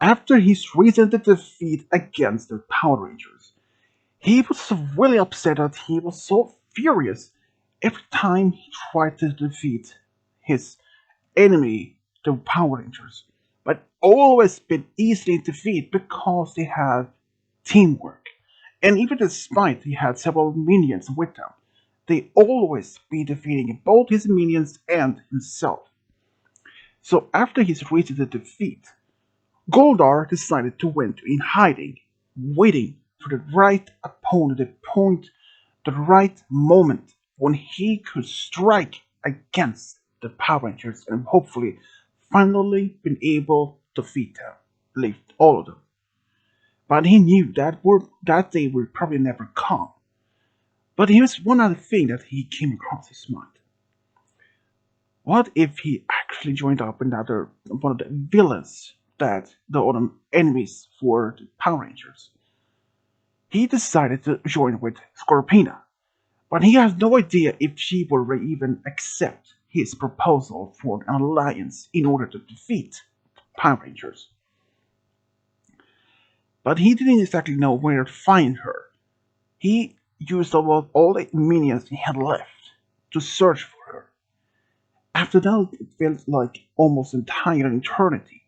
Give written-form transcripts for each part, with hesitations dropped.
After his recent defeat against the Power Rangers, he was so really upset that he was so furious every time he tried to defeat his enemy, the Power Rangers, but always been easily defeated because they had teamwork. And even despite he had several minions with them, they always be defeating both his minions and himself. So after his recent defeat, Goldar decided to went in hiding, waiting for the right opponent, the right moment when he could strike against the Power Rangers and hopefully finally been able to defeat them, lift all of them. But he knew that day would probably never come. But here's one other thing that he came across his mind. What if he actually joined up another one of the villains that the other enemies for the Power Rangers? He decided to join with Scorpina, but he has no idea if she will even accept his proposal for an alliance in order to defeat Power Rangers. But he didn't exactly know where to find her. He used all the minions he had left to search for her. After that, it felt like almost an entire eternity,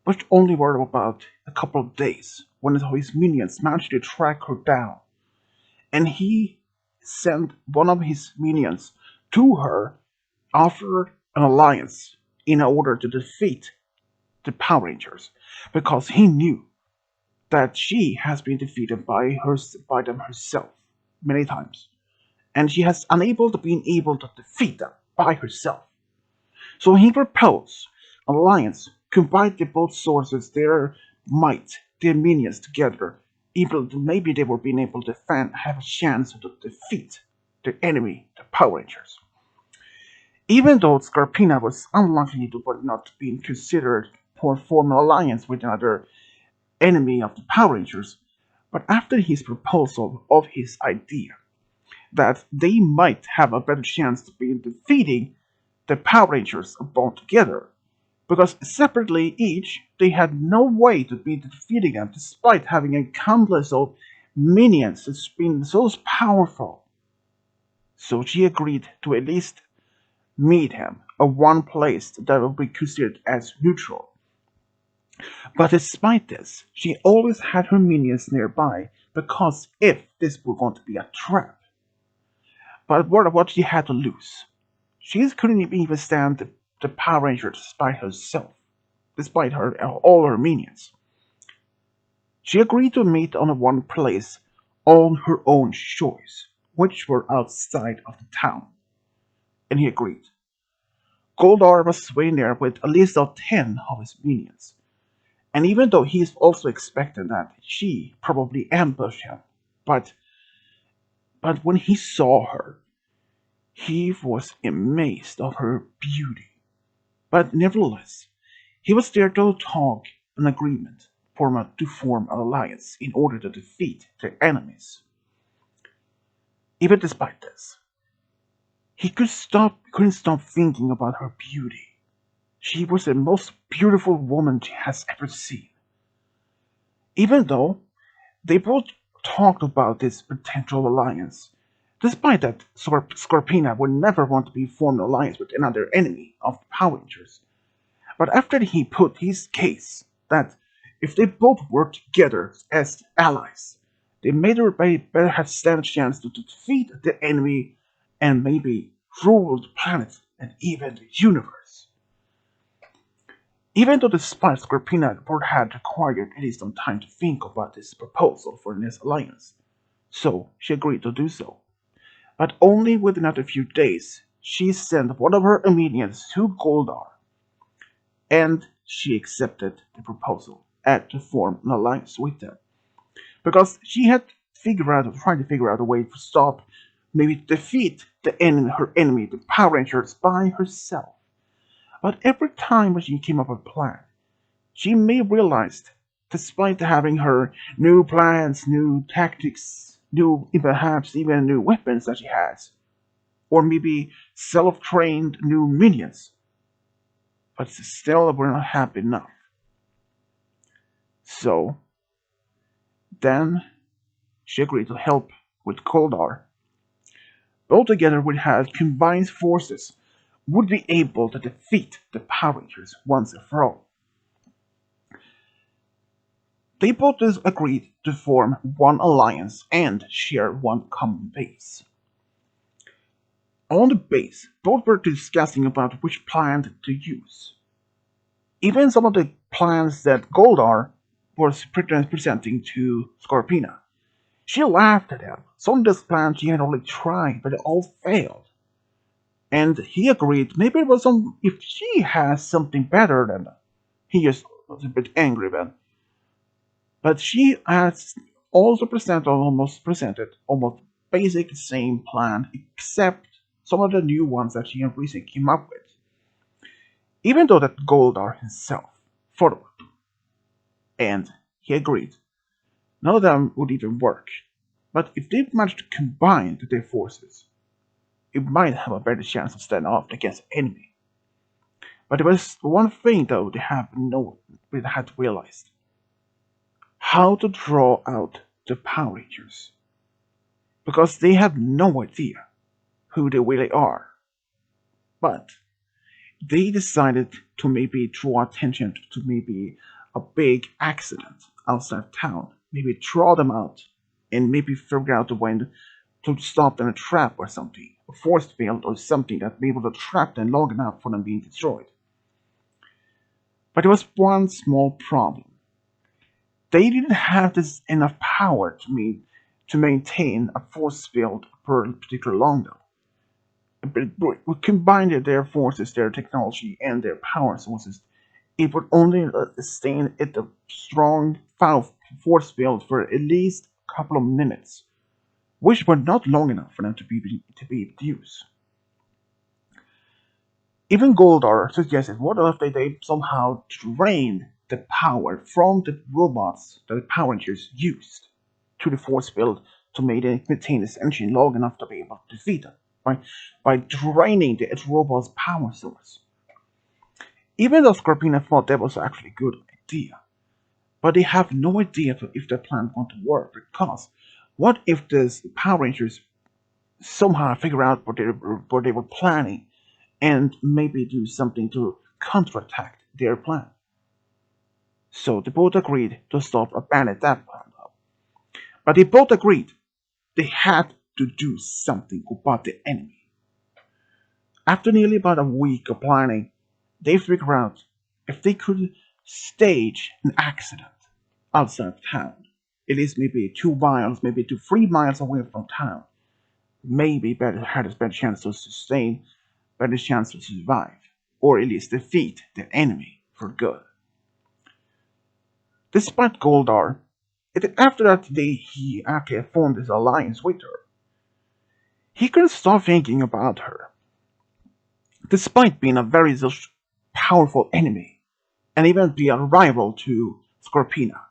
but only were about a couple of days when his minions managed to track her down, and he sent one of his minions to her, offered an alliance in order to defeat the Power Rangers, because he knew that she has been defeated by them herself many times, and she has unable to be able to defeat them by herself. So he proposed an alliance combined the both sources their might, their minions together, even maybe they were being able to have a chance to defeat the enemy, the Power Rangers. Even though Scorpina was unlikely to not being considered for form an alliance with another enemy of the Power Rangers, but after his proposal of his idea that they might have a better chance to be defeating the Power Rangers both together, because separately each they had no way to be defeating them despite having a countless of minions that's been so powerful. So she agreed to at least meet him at one place that would be considered as neutral. But despite this, she always had her minions nearby because if this were going to be a trap. But what she had to lose? She couldn't even stand the Power Rangers despite herself, despite all her minions. She agreed to meet on one place on her own choice, which were outside of the town, and he agreed. Goldar was waiting there with a list of 10 of his minions, and even though he is also expecting that she probably ambushed him, but when he saw her, he was amazed of her beauty. But nevertheless, he was there to talk an agreement to form an alliance in order to defeat their enemies. Even despite this, couldn't stop thinking about her beauty. She was the most beautiful woman he has ever seen. Even though they both talked about this potential alliance, despite that Scorpina would never want to be formed an alliance with another enemy of the Power Rangers. But after he put his case that if they both worked together as allies, they made everybody better have stand a chance to defeat the enemy and maybe rule the planet and even the universe. Even though the spies Scorpina had required at least some time to think about this proposal for this alliance, so she agreed to do so. But only within a few days, she sent one of her minions to Goldar, and she accepted the proposal and to form an alliance with them. Because she had tried to figure out a way to stop, maybe defeat her enemy, the Power Rangers, by herself. But every time when she came up with a plan, she may have realized, despite having her new plans, new tactics, new perhaps even new weapons that she has, or maybe self-trained new minions, but still were not happy enough. So then she agreed to help with Goldar. Both together would have combined forces would be able to defeat the Power Rangers once and for all. They both agreed to form one alliance and share one common base. On the base, both were discussing about which plan to use. Even some of the plans that Goldar was presenting to Scorpina. She laughed at him. Some of these plans she had already tried, but they all failed. And he agreed maybe it was some if she has something better than he just was a bit angry then. But she has also presented almost basic same plan except some of the new ones that she and recently came up with. Even though that Goldar himself followed and he agreed. None of them would even work. But if they managed to combine their forces, it might have a better chance of standing off against the enemy. But there was one thing though they had realized. How to draw out the Power Rangers. Because they have no idea who they really are. But they decided to maybe draw attention to maybe a big accident outside town. Maybe draw them out and maybe figure out a way to stop them in a trap or something. A force field or something that be able to trap them long enough for them being destroyed. But there was one small problem. They didn't have this enough power to maintain a force field per particular long though. But we combined their forces, their technology, and their power sources. It would only sustain it a strong force field for at least a couple of minutes, which were not long enough for them to be used. Even Goldar suggested, what if they somehow drain the power from the robots that the Power Rangers used to the force field to maintain this engine long enough to be able to defeat them, right? By draining the robot's power source. Even though Scorpina thought that was actually a good idea, but they have no idea if their plan won't work because what if the Power Rangers somehow figure out what they were planning and maybe do something to counterattack their plan? So they both agreed to stop abandoning that plan. But they both agreed they had to do something about the enemy. After nearly about a week of planning, they figured out if they could stage an accident outside of town, at least maybe 2 miles, maybe 3 miles away from town, maybe had a better chance to sustain, better chance to survive, or at least defeat the enemy for good. Despite Goldar, after that day he actually formed his alliance with her. He couldn't stop thinking about her. Despite being a very powerful enemy, and even be a rival to Scorpina,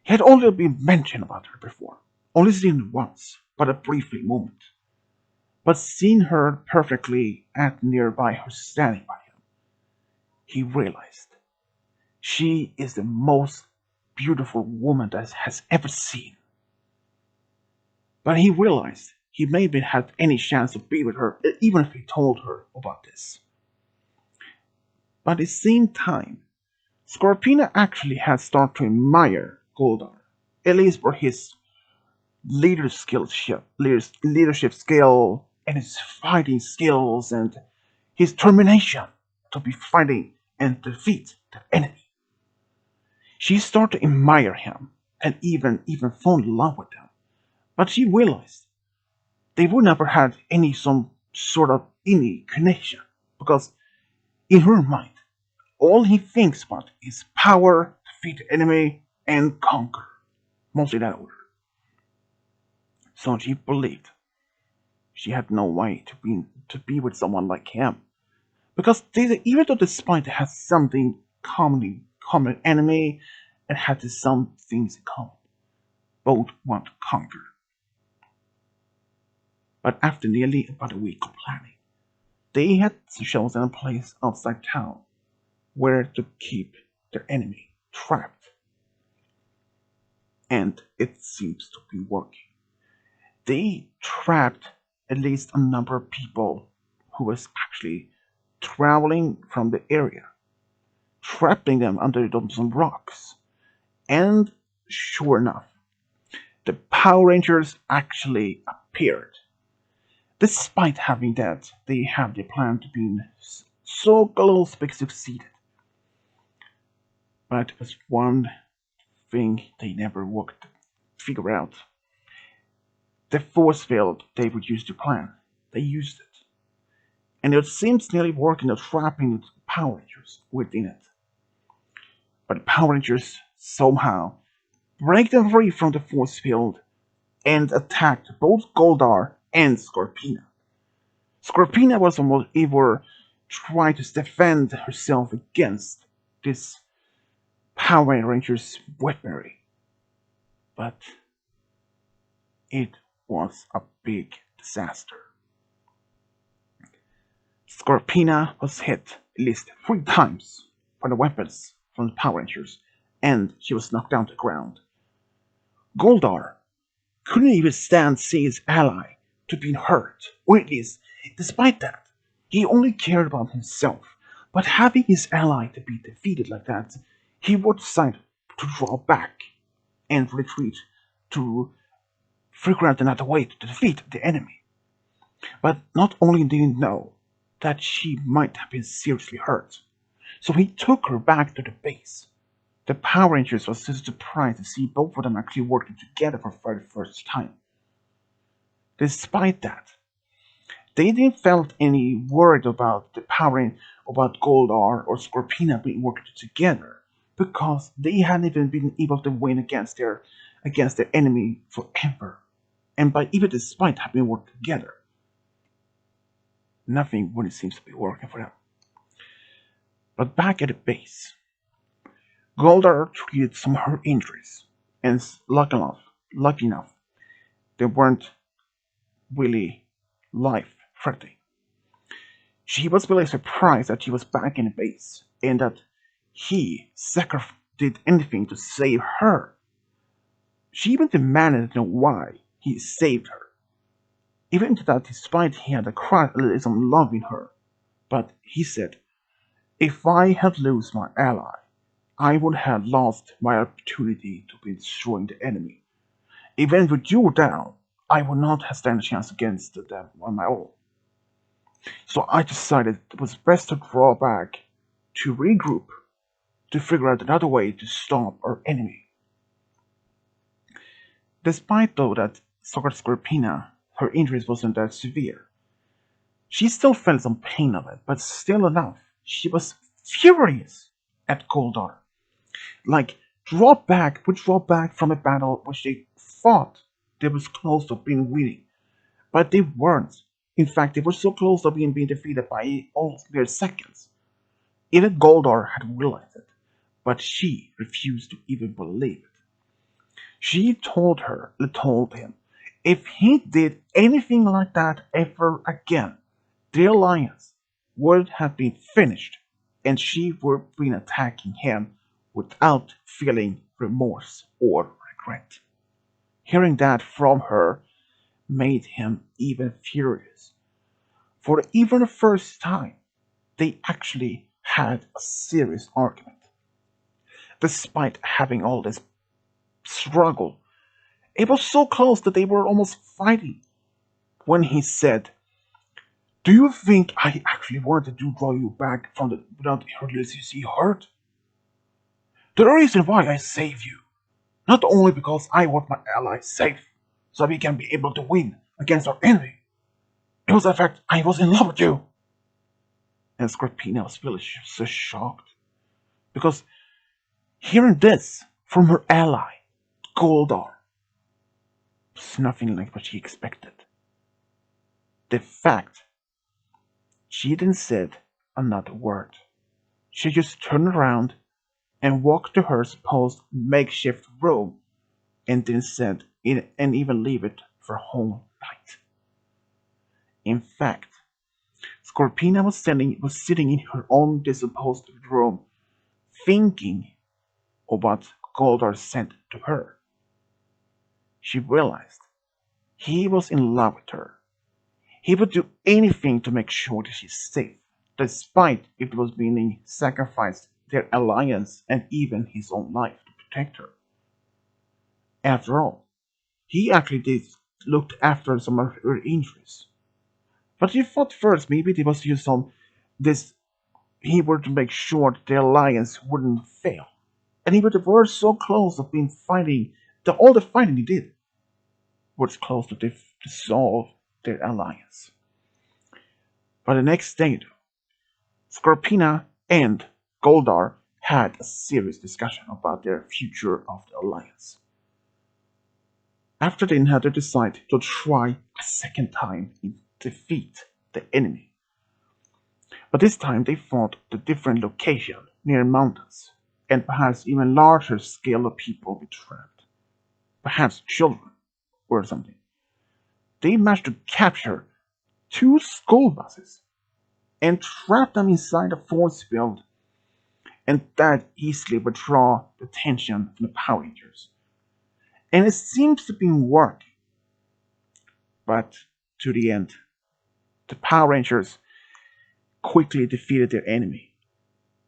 he had only been mentioned about her before, only seen her once, but a briefly moment. But seeing her perfectly at nearby her standing by him, he realized she is the most beautiful woman that has ever seen. But he realized he maybe had any chance to be with her, even if he told her about this. But at the same time, Scorpina actually had started to admire Goldar, at least for his leadership skill, and his fighting skills, and his determination to be fighting and defeat the enemy. She started to admire him and even fall in love with him. But she realized they would never have some sort of any connection because in her mind, all he thinks about is power, defeat the enemy, and conquer. Mostly that order. So she believed she had no way to be with someone like him. Because even though despite they had something common enemy and had some things in common, both want to conquer. But after nearly about a week of planning, they had chosen a place outside town where to keep their enemy. trapped, and it seems to be working. They trapped at least a number of people who was actually traveling from the area, trapping them under some rocks. And sure enough, the Power Rangers actually appeared. Despite having that, they had the plan to be so close but succeeded. But it was one thing they never worked to figure out. The force field they would use to plan. They used it. And it seems nearly working at trapping the Power Rangers within it. But the Power Rangers somehow break them free from the force field and attacked both Goldar and Scorpina. Scorpina was almost ever trying to defend herself against this Power Rangers weaponry, but it was a big disaster. Scorpina was hit at least 3 times by the weapons from the Power Rangers, and she was knocked down to the ground. Goldar couldn't even stand to see his ally to be hurt, or at least, despite that, he only cared about himself. But having his ally to be defeated like that, he would decide to draw back and retreat to figure out another way to defeat the enemy. But not only did he know that she might have been seriously hurt, so he took her back to the base. The Power Rangers was so surprised to see both of them actually working together for the very first time. Despite that, they didn't felt any worried about the power about Goldar or Scorpina being working together because they hadn't even been able to win against their enemy forever. And by even despite having worked together, nothing really seems to be working for them. But back at the base, Goldar treated some of her injuries, and lucky enough, they weren't really life-threatening. She was really surprised that she was back in the base, and that he did anything to save her. She even demanded to know why he saved her. Even to that, despite he had a crush, some love in her, but he said, "If I had lost my ally, I would have lost my opportunity to be destroying the enemy. Even with you down, I would not have stand a chance against them on my own. So I decided it was best to draw back, to regroup, to figure out another way to stop our enemy." Despite though that Scorpina, her injuries wasn't that severe, she still felt some pain of it, but still enough. She was furious at Goldar. Like, draw back from a battle which they thought they was close to being winning. But they weren't. In fact, they were so close to being defeated by almost mere seconds. Even Goldar had realized it, but she refused to even believe it. She told him, if he did anything like that ever again, their alliance would have been finished, and she would have been attacking him without feeling remorse or regret. Hearing that from her made him even furious. For even the first time, they actually had a serious argument. Despite having all this struggle, it was so close that they were almost fighting when he said, "Do you think I actually wanted to draw you back from the without letting you see hurt? The reason why I saved you, not only because I want my allies safe, so we can be able to win against our enemy, it was the fact I was in love with you." And Scorpina was really so shocked because hearing this from her ally, Goldar, was nothing like what she expected. The fact she didn't said another word. She just turned around and walked to her supposed makeshift room and didn't said and even leave it for a whole night. In fact, Scorpina was sitting in her own disposed room, thinking of what Goldar said to her. She realized he was in love with her. He would do anything to make sure that she's safe, despite if it was meaning sacrifice their alliance and even his own life to protect her. After all, he actually did looked after some of her injuries. But he thought first maybe there was just some this he were to make sure that the alliance wouldn't fail. And even they were so close of being fighting all the fighting he did was close to dissolve their alliance. But the next day, though, Scorpina and Goldar had a serious discussion about their future of the alliance. After dinner, they decided to try a second time and defeat the enemy. But this time they fought at a different location near mountains, and perhaps even larger scale of people were trapped. Perhaps children or something. They managed to capture two school buses and trap them inside a force field, and that easily would draw the attention from the Power Rangers. And it seems to be working. But to the end, the Power Rangers quickly defeated their enemy.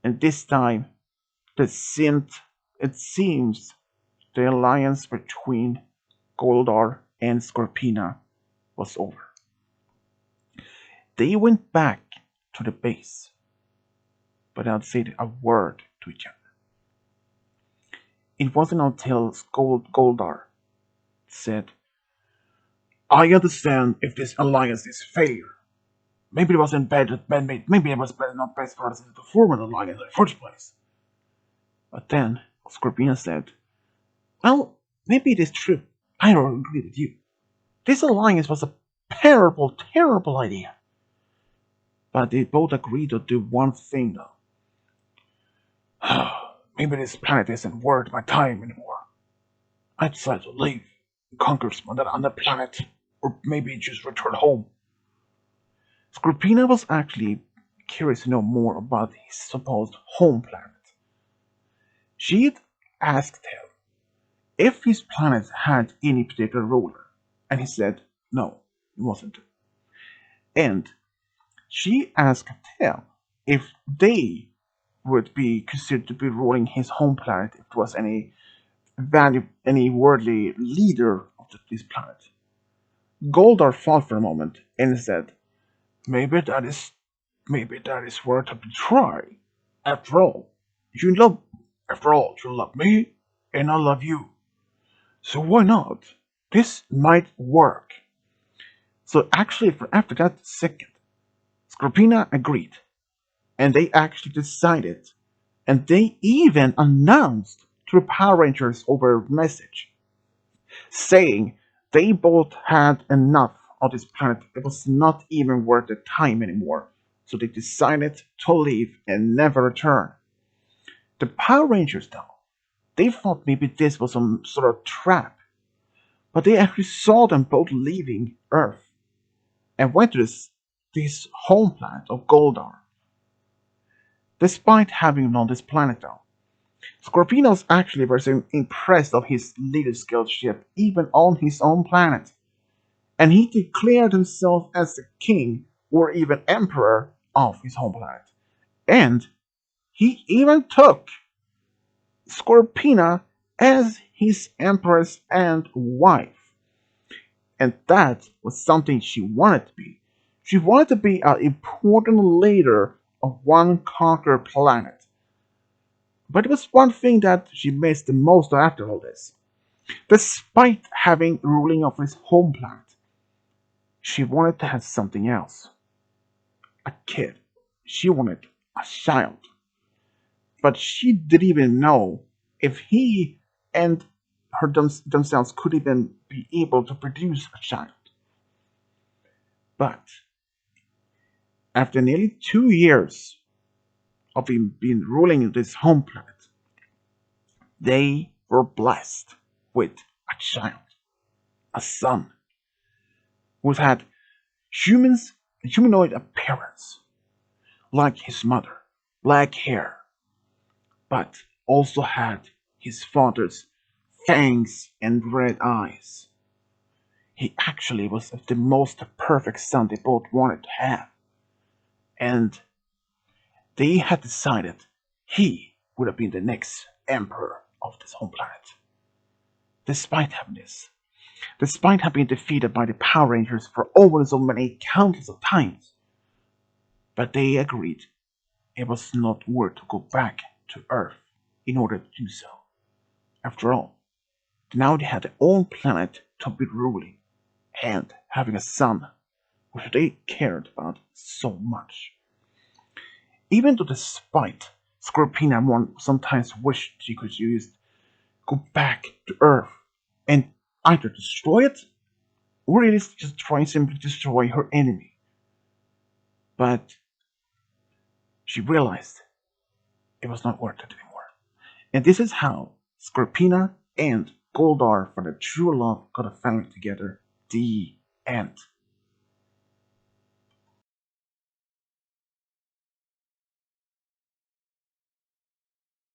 And this time, it seems the alliance between Goldar and Scorpina was over. They went back to the base, but not said a word to each other. It wasn't until Goldar said, I understand if this alliance is failure. Maybe it wasn't bad, maybe it was better not best for us to form an alliance in the first place. But then Scorpina said, well, maybe it is true. I don't agree with you. This alliance was a terrible, terrible idea. But they both agreed to do one thing, though. Maybe this planet isn't worth my time anymore. I decided to leave and conquer some other planet, or maybe just return home. Scorpina was actually curious to know more about his supposed home planet. She'd asked him if his planet had any particular ruler, and he said no, it wasn't. And she asked him if they would be considered to be ruling his home planet if there was any worldly leader of this planet. Goldar thought for a moment and said, Maybe that is worth a try. After all, you love you love me and I love you. So why not? This might work. So actually after that second, Scorpina agreed, and they actually decided, and they even announced to the Power Rangers over message, saying they both had enough of this planet. It was not even worth the time anymore. So they decided to leave and never return. The Power Rangers, though, they thought maybe this was some sort of trap, but they actually saw them both leaving Earth and went to this home planet of Goldar. Despite having been on this planet, though, Scorpino was actually very impressed of his leadership even on his own planet, and he declared himself as the king or even emperor of his home planet. And he even took Scorpina as his empress and wife. And that was something she wanted to be. She wanted to be an important leader of one conquered planet. But it was one thing that she missed the most after all this. Despite having ruling of his home planet, she wanted to have something else. A kid. She wanted a child. But she didn't even know if he and her themselves could even be able to produce a child. But after nearly 2 years of him being ruling this home planet, they were blessed with a child, a son, who had humanoid appearance, like his mother, black hair, but also had his father's fangs and red eyes. He actually was the most perfect son they both wanted to have. And they had decided he would have been the next emperor of this home planet. Despite having this, despite having been defeated by the Power Rangers for over so many countless of times, but they agreed it was not worth to go back to Earth in order to do so. After all, now they had their own planet to be ruling and having a son which they cared about so much. Even though despite Scorpina one sometimes wished she could just go back to Earth and either destroy it or it is just try simply destroy her enemy. But she realized it was not worth it anymore. And this is how Scorpina and Goldar for the true love got a family together. The end.